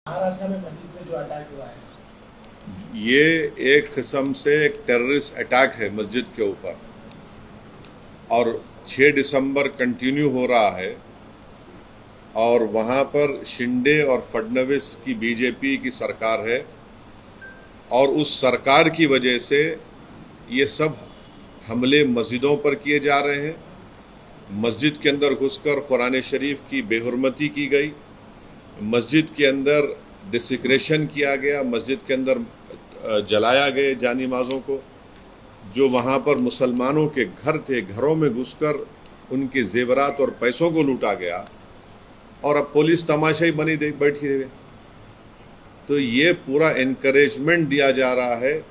महाराष्ट्र में मस्जिद में जो अटैक हुआ है, ये एक किस्म से एक टेररिस्ट अटैक है मस्जिद के ऊपर, और 6 दिसंबर कंटिन्यू हो रहा है। और वहाँ पर शिंदे और फडणवीस की बीजेपी की सरकार है, और उस सरकार की वजह से ये सब हमले मस्जिदों पर किए जा रहे हैं। मस्जिद के अंदर घुसकर कुरान शरीफ की बेहुरमती की गई, मस्जिद के अंदर डिसिक्रेशन किया गया, मस्जिद के अंदर जलाया गए जानिमाज़ों को। जो वहाँ पर मुसलमानों के घर थे, घरों में घुसकर उनके जेवरात और पैसों को लूटा गया, और अब पुलिस तमाशाई बनी बैठी रही। तो ये पूरा इनकरेजमेंट दिया जा रहा है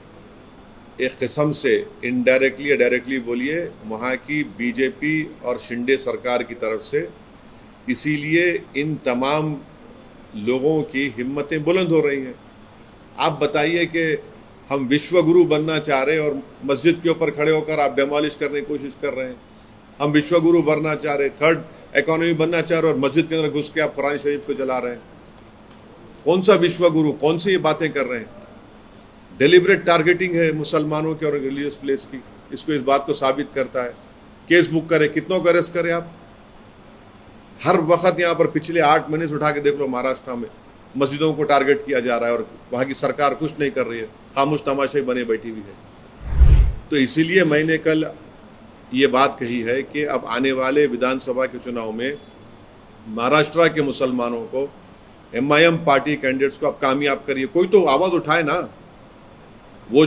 एक किस्म से, इनडायरेक्टली या डायरेक्टली बोलिए, वहाँ की बीजेपी और शिंदे सरकार की तरफ से। इसीलिए इन तमाम लोगों की हिम्मतें बुलंद हो रही हैं। आप बताइए कि हम विश्वगुरु बनना चाह रहे हैं और मस्जिद के ऊपर खड़े होकर आप डेमोलिश करने की कोशिश कर रहे हैं। हम विश्वगुरु बनना चाह रहे, थर्ड इकोनॉमी बनना चाह रहे, और मस्जिद के अंदर घुस के आप कुरान शरीफ को जला रहे हैं। कौन सा विश्वगुरु, कौन सी ये बातें कर रहे हैं? डेलिबरेट टारगेटिंग है मुसलमानों के और रिलीजियस प्लेस की। इसको इस बात को साबित करता है। केस बुक करें, कितनों को अरेस्ट करें आप? हर वक्त यहाँ पर पिछले 8 महीने से उठा के देख लो, महाराष्ट्र में मस्जिदों को टारगेट किया जा रहा है और वहाँ की सरकार कुछ नहीं कर रही है, खामोश तमाशाई बने बैठी हुई है। तो इसीलिए मैंने कल ये बात कही है कि अब आने वाले विधानसभा के चुनाव में महाराष्ट्र के मुसलमानों को, MIM पार्टी कैंडिडेट्स को आप कामयाब करिए। कोई तो आवाज़ उठाए ना। वो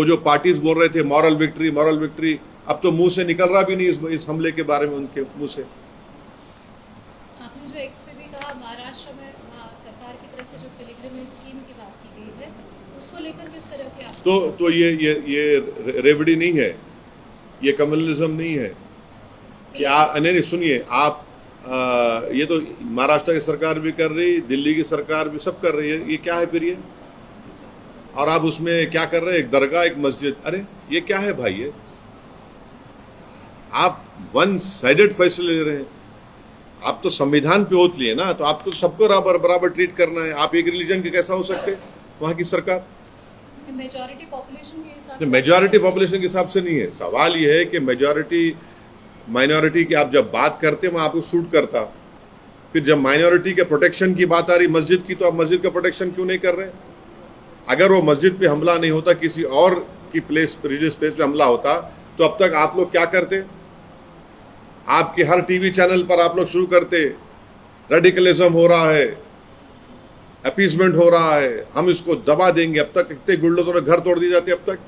जो पार्टीज बोल रहे थे मॉरल विक्ट्री मॉरल विक्ट्री, अब तो मुंह से निकल रहा भी नहीं इस हमले के बारे में उनके मुंह से। आपने जो एक्स पे भी कहा, महाराष्ट्र में सरकार की तरफ से जो पिलग्रिमेज स्कीम की बात की गई है, उसको लेकर किस तरह के आप तो ये रेवड़ी नहीं है, ये कम्युनलिज्म नहीं है कि नहीं सुनिए आप, ये तो महाराष्ट्र की सरकार भी कर रही, दिल्ली की सरकार भी, सब कर रही है। ये क्या है फिर ये? और आप उसमें क्या कर रहे हैं? एक दरगाह, एक मस्जिद। अरे ये क्या है भाई? ये आप वन साइडेड फैसले ले रहे हैं। आप तो संविधान पे ओथ लिए ना, तो आपको सबको बराबर ट्रीट करना है। आप एक रिलीजन के कैसा हो सकते हैं? वहाँ की सरकार मेजॉरिटी पॉपुलेशन के हिसाब से, मेजॉरिटी पॉपुलेशन के हिसाब से नहीं है। सवाल ये है कि मेजॉरिटी माइनॉरिटी की आप जब बात करते हैं वहाँ आपको सूट करता, फिर जब माइनॉरिटी के प्रोटेक्शन की बात आ रही मस्जिद की, तो आप मस्जिद का प्रोटेक्शन क्यों नहीं कर रहे? अगर वो मस्जिद पे हमला नहीं होता, किसी और की प्लेस, रिलीजियस प्लेस पे हमला होता, तो अब तक आप लोग क्या करते? आपके हर टीवी चैनल पर आप लोग शुरू करते, रेडिकलिज्म हो रहा है, अपीसमेंट हो रहा है, हम इसको दबा देंगे। अब तक कितने गुंडों ने घर तोड़ दिए जाते अब तक।